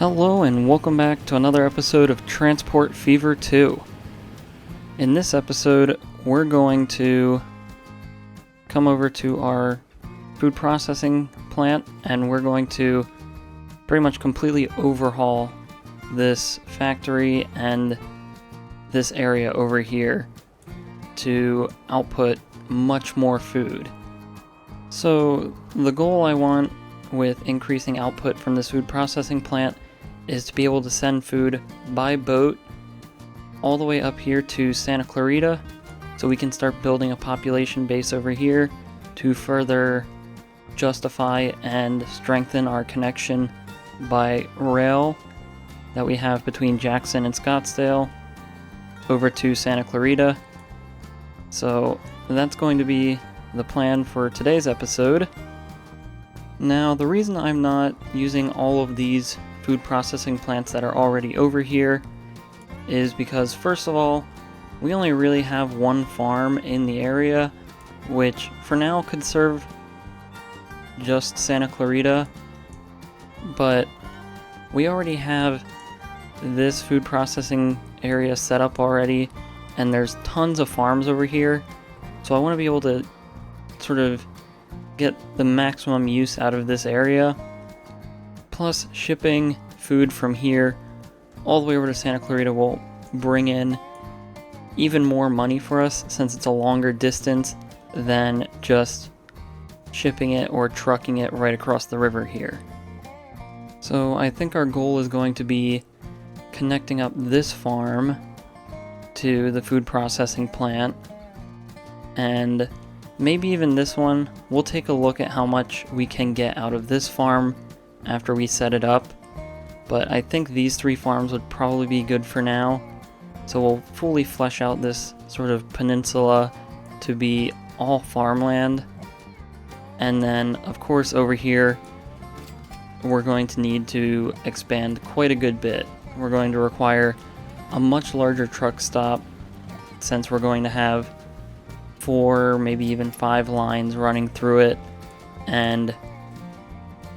Hello and welcome back to another episode of Transport Fever 2. In this episode, we're going to come over to our food processing plant and we're going to pretty much completely overhaul this factory and this area over here to output much more food. So the goal I want with increasing output from this food processing plant is to be able to send food by boat all the way up here to Santa Clarita, so we can start building a population base over here to further justify and strengthen our connection by rail that we have between Jackson and Scottsdale over to Santa Clarita. So that's going to be the plan for today's episode. Now, the reason I'm not using all of these food processing plants that are already over here is because, first of all, we only really have one farm in the area, which for now could serve just Santa Clarita, but we already have this food processing area set up already, and there's tons of farms over here, so I want to be able to sort of get the maximum use out of this area. Plus, shipping food from here all the way over to Santa Clarita will bring in even more money for us, since it's a longer distance than just shipping it or trucking it right across the river here. So I think our goal is going to be connecting up this farm to the food processing plant, and maybe even this one. We'll take a look at how much we can get out of this farm after we set it up, but I think these three farms would probably be good for now. So we'll fully flesh out this sort of peninsula to be all farmland, and then of course over here we're going to need to expand quite a good bit. We're going to require a much larger truck stop, since we're going to have 4, maybe even 5 lines running through it, and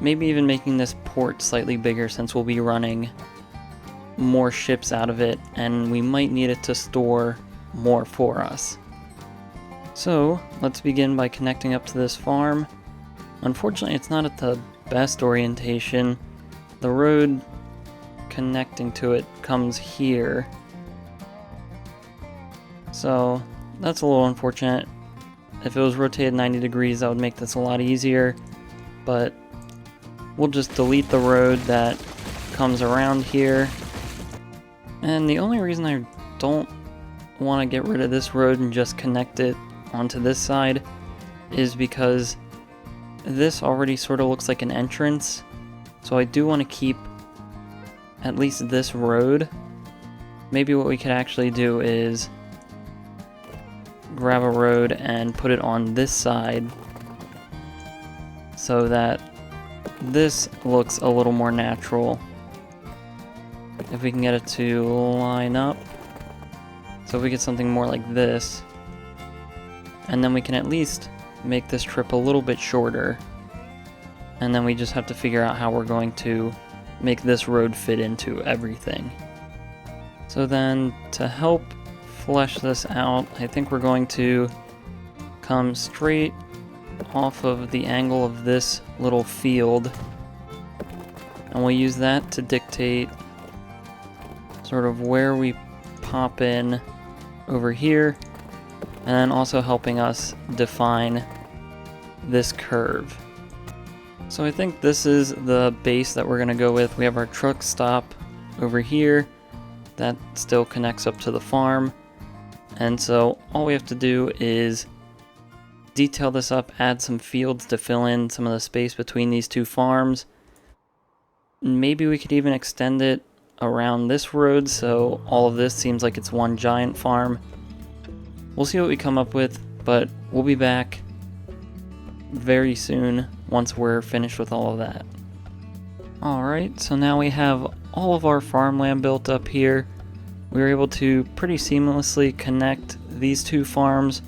maybe even making this port slightly bigger, since we'll be running more ships out of it and we might need it to store more for us. So let's begin by connecting up to this farm. Unfortunately, it's not at the best orientation. The road connecting to it comes here, so that's a little unfortunate. If it was rotated 90 degrees, that would make this a lot easier, but we'll just delete the road that comes around here. And the only reason I don't want to get rid of this road and just connect it onto this side is because this already sort of looks like an entrance, so I do want to keep at least this road. Maybe what we could actually do is grab a road and put it on this side so that this looks a little more natural. If we can get it to line up, so if we get something more like this, and then we can at least make this trip a little bit shorter, and then we just have to figure out how we're going to make this road fit into everything. So then, to help flesh this out, I think we're going to come straight off of the angle of this little field, and we'll use that to dictate sort of where we pop in over here, and then also helping us define this curve. So I think this is the base that we're going to go with. We have our truck stop over here that still connects up to the farm, and so all we have to do is detail this up, add some fields to fill in some of the space between these two farms. Maybe we could even extend it around this road so all of this seems like it's one giant farm. We'll see what we come up with, but we'll be back very soon once we're finished with all of that. Alright, so now we have all of our farmland built up here. We were able to pretty seamlessly connect these two farms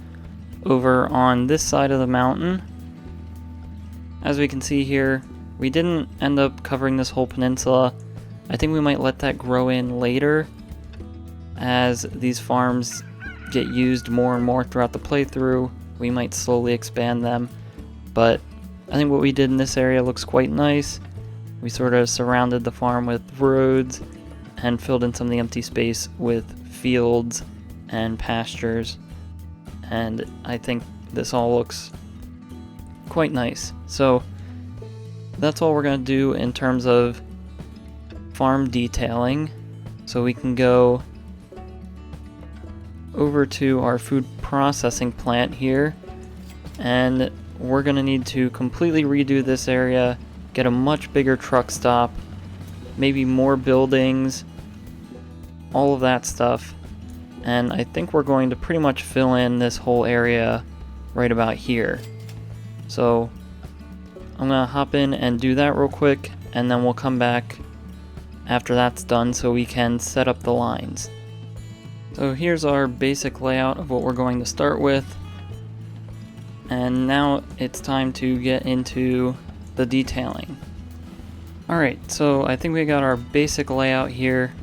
over on this side of the mountain. As we can see here, we didn't end up covering this whole peninsula, I think we might let that grow in later as these farms get used more and more throughout the playthrough. We might slowly expand them, but I think what we did in this area looks quite nice. We sort of surrounded the farm with roads and filled in some of the empty space with fields and pastures, and I think this all looks quite nice. So that's all we're going to do in terms of farm detailing. So we can go over to our food processing plant here, and we're going to need to completely redo this area, get a much bigger truck stop, maybe more buildings, all of that stuff. And I think we're going to pretty much fill in this whole area right about here. So I'm going to hop in and do that real quick, and then we'll come back after that's done so we can set up the lines. So here's our basic layout of what we're going to start with. And now it's time to get into the detailing. Alright, so I think we got our basic layout here.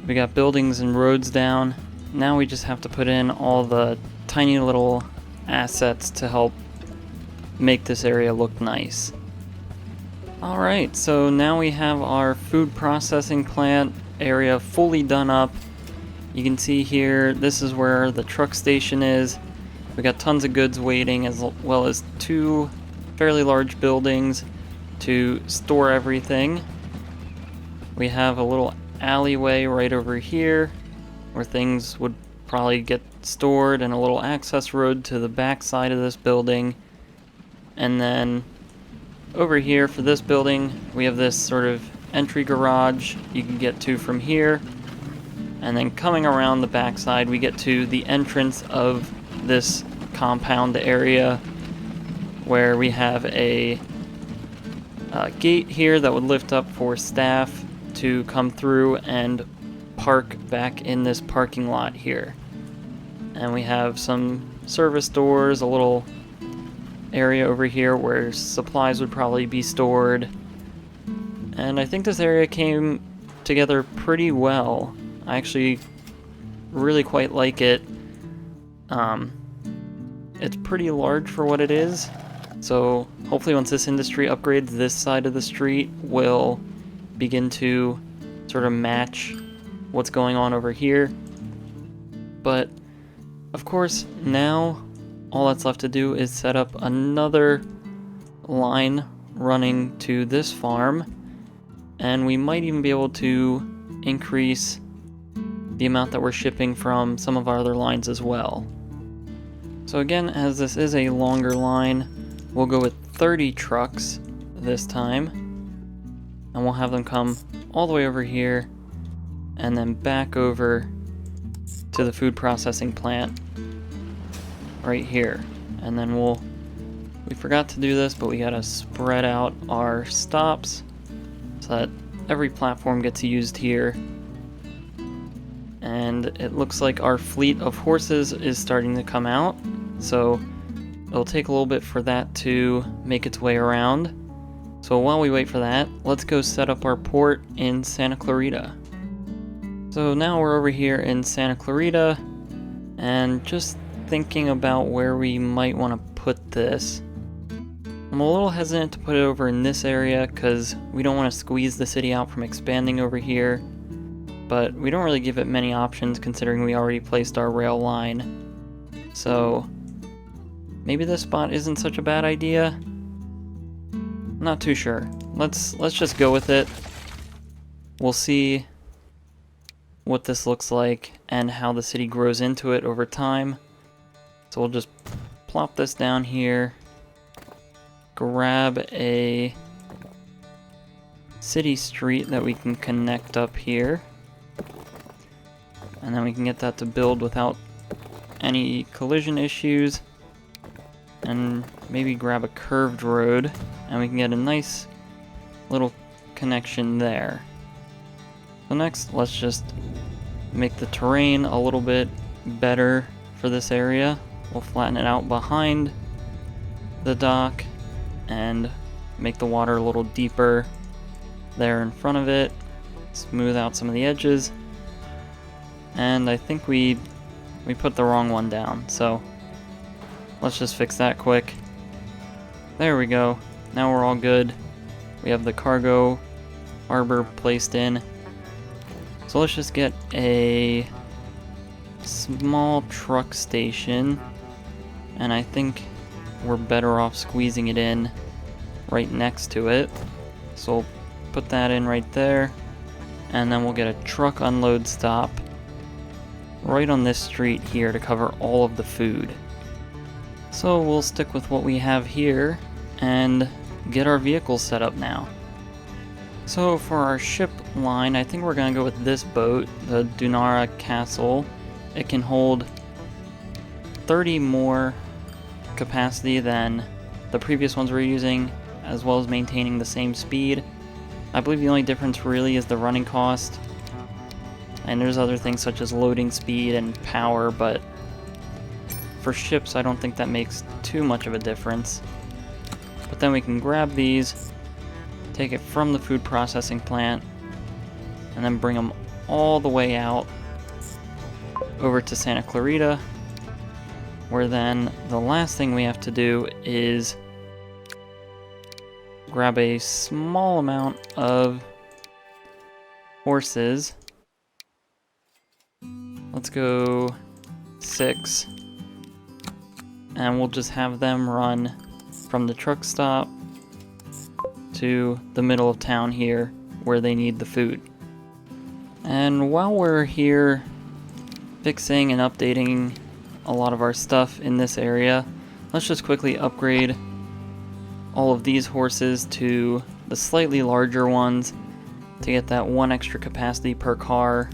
We got buildings and roads down. Now we just have to put in all the tiny little assets to help make this area look nice. Alright, so now we have our food processing plant area fully done up. You can see here, this is where the truck station is. We got tons of goods waiting, as well as two fairly large buildings to store everything. We have a little alleyway right over here where things would probably get stored, and a little access road to the back side of this building. And then over here for this building, we have this sort of entry garage you can get to from here. And then coming around the back side, we get to the entrance of this compound area where we have a gate here that would lift up for staff to come through and park back in this parking lot here. And we have some service doors, a little area over here where supplies would probably be stored. And I think this area came together pretty well. I actually really quite like it. It's pretty large for what it is, so hopefully once this industry upgrades, this side of the street will begin to sort of match what's going on over here. But of course, now all that's left to do is set up another line running to this farm, and we might even be able to increase the amount that we're shipping from some of our other lines as well. So again, as this is a longer line, we'll go with 30 trucks this time, and we'll have them come all the way over here and then back over to the food processing plant right here. And then we forgot to do this, but we gotta spread out our stops so that every platform gets used here. And it looks like our fleet of horses is starting to come out, so it'll take a little bit for that to make its way around. So while we wait for that, let's go set up our port in Santa Clarita. So now we're over here in Santa Clarita, and just thinking about where we might want to put this. I'm a little hesitant to put it over in this area because we don't want to squeeze the city out from expanding over here. But we don't really give it many options considering we already placed our rail line. So maybe this spot isn't such a bad idea. Not too sure. Let's just go with it. We'll see what this looks like and how the city grows into it over time. So we'll just plop this down here, grab a city street that we can connect up here. And then we can get that to build without any collision issues. And maybe grab a curved road, and we can get a nice little connection there. So next, let's just make the terrain a little bit better for this area. We'll flatten it out behind the dock and make the water a little deeper there in front of it. smooth out some of the edges. And I think we put the wrong one down, so let's just fix that quick. There we go. Now we're all good. We have the cargo harbor placed in. So let's just get a small truck station, and I think we're better off squeezing it in right next to it. So we'll put that in right there, and then we'll get a truck unload stop right on this street here to cover all of the food. So we'll stick with what we have here and get our vehicles set up now. So for our ship line, I think we're going to go with this boat, the Dunara Castle. It can hold 30 more capacity than the previous ones we're using, as well as maintaining the same speed. I believe the only difference really is the running cost. And there's other things such as loading speed and power, but for ships I don't think that makes too much of a difference. But then we can grab these, take it from the food processing plant, and then bring them all the way out over to Santa Clarita, where then the last thing we have to do is grab a small amount of horses. Let's go 6, and we'll just have them run from the truck stop to the middle of town here where they need the food. And while we're here fixing and updating a lot of our stuff in this area, let's just quickly upgrade all of these horses to the slightly larger ones to get that 1 extra capacity per car.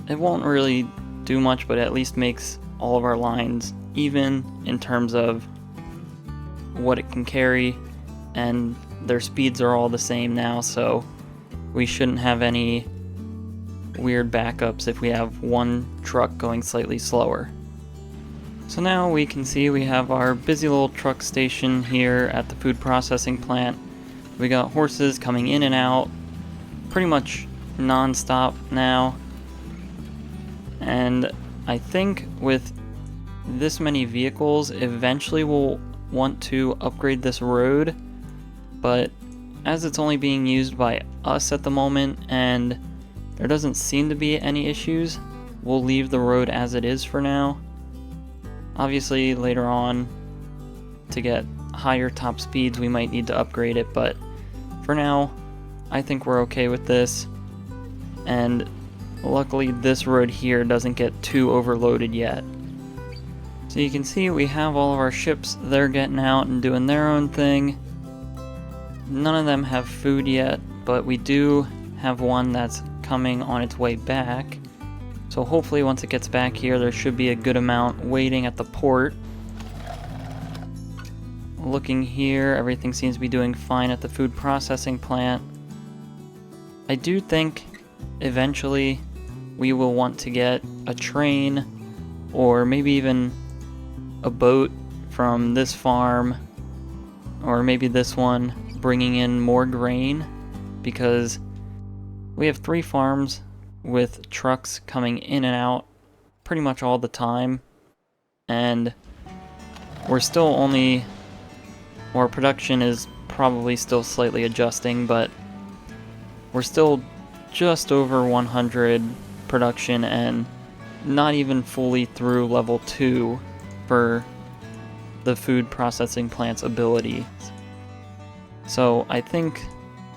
It won't really do much, but at least makes all of our lines even in terms of what it can carry, and their speeds are all the same now, so we shouldn't have any weird backups if we have one truck going slightly slower. So now we can see we have our busy little truck station here at the food processing plant. We got horses coming in and out pretty much non-stop now, and I think with this many vehicles eventually we'll want to upgrade this road, but as it's only being used by us at the moment and there doesn't seem to be any issues, we'll leave the road as it is for now. Obviously later on, to get higher top speeds, we might need to upgrade it, but for now I think we're okay with this. And luckily this road here doesn't get too overloaded yet. So you can see we have all of our ships, they're getting out and doing their own thing. None of them have food yet, but we do have one that's coming on its way back. So hopefully once it gets back here, there should be a good amount waiting at the port. Looking here, everything seems to be doing fine at the food processing plant. I do think eventually we will want to get a train or maybe even a boat from this farm, or maybe this one, bringing in more grain, because we have 3 farms with trucks coming in and out pretty much all the time, and we're still only, our production is probably still slightly adjusting, but we're still just over 100 production and not even fully through level 2 for the food processing plant's ability. So I think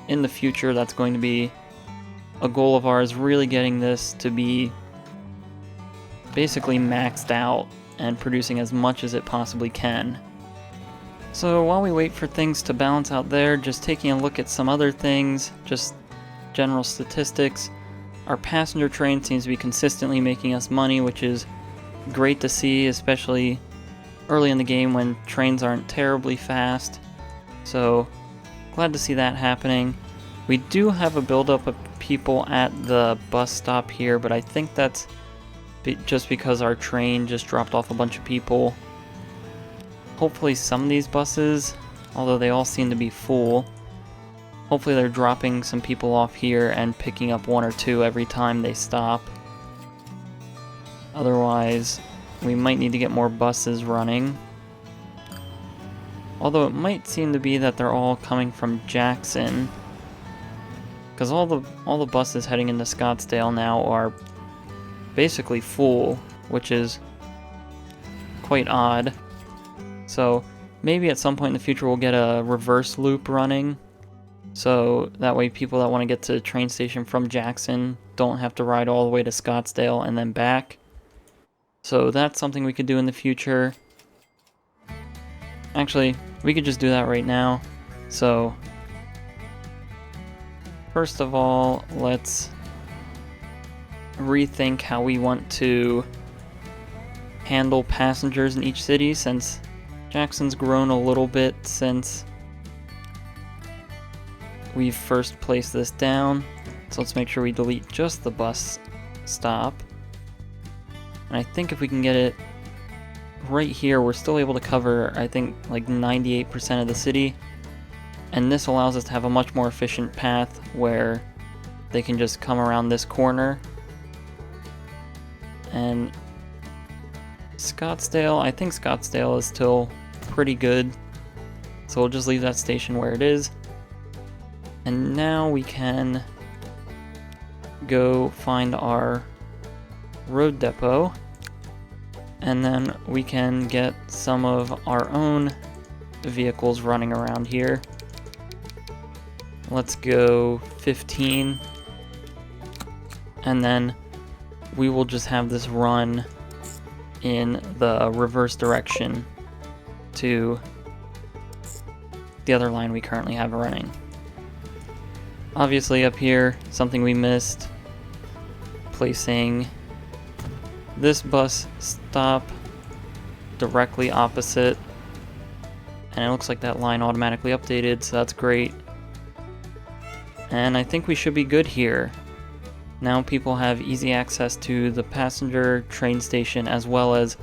in the future that's going to be a goal of ours, really getting this to be basically maxed out and producing as much as it possibly can. So while we wait for things to balance out there, just taking a look at some other things, just general statistics. Our passenger train seems to be consistently making us money, which is great to see, especially early in the game when trains aren't terribly fast. So glad to see that happening. We do have a buildup of people at the bus stop here, but I think that's just because our train just dropped off a bunch of people. Hopefully some of these buses, although they all seem to be full, Hopefully they're dropping some people off here and picking up 1 or 2 every time they stop. Otherwise, we might need to get more buses running. Although it might seem to be that they're all coming from Jackson, because all the buses heading into Scottsdale now are basically full, which is quite odd. So maybe at some point in the future we'll get a reverse loop running, so that way people that want to get to the train station from Jackson don't have to ride all the way to Scottsdale and then back. So that's something we could do in the future. Actually, we could just do that right now. So first of all, let's rethink how we want to handle passengers in each city, since Jackson's grown a little bit since we've first placed this down. So let's make sure we delete just the bus stop. And I think if we can get it right here, we're still able to cover, I think, like 98% of the city. And this allows us to have a much more efficient path where they can just come around this corner. And Scottsdale, I think Scottsdale is still pretty good. So we'll just leave that station where it is. And now we can go find our road depot. And then we can get some of our own vehicles running around here. Let's go 15. And then we will just have this run in the reverse direction to the other line we currently have running. Obviously up here, something we missed, placing this bus stop directly opposite, and it looks like that line automatically updated, so that's great. And I think we should be good here. Now people have easy access to the passenger train station, as well as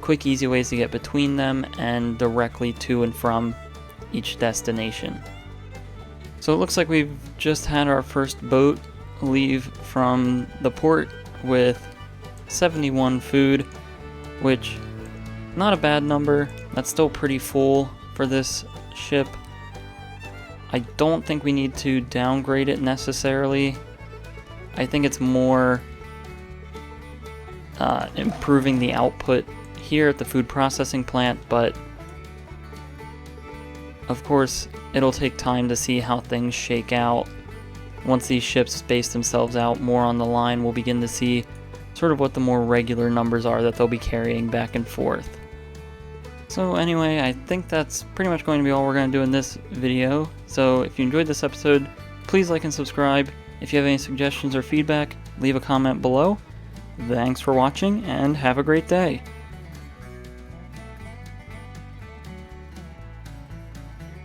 quick, easy ways to get between them and directly to and from each destination. So it looks like we've just had our first boat leave from the port with 71 food, which, not a bad number. That's still pretty full for this ship. I don't think we need to downgrade it necessarily. I think it's more improving the output here at the food processing plant, but of course it'll take time to see how things shake out. Once these ships space themselves out more on the line, we'll begin to see sort of what the more regular numbers are that they'll be carrying back and forth. So anyway, I think that's pretty much going to be all we're going to do in this video. So if you enjoyed this episode, please like and subscribe. If you have any suggestions or feedback, leave a comment below. Thanks for watching, and have a great day.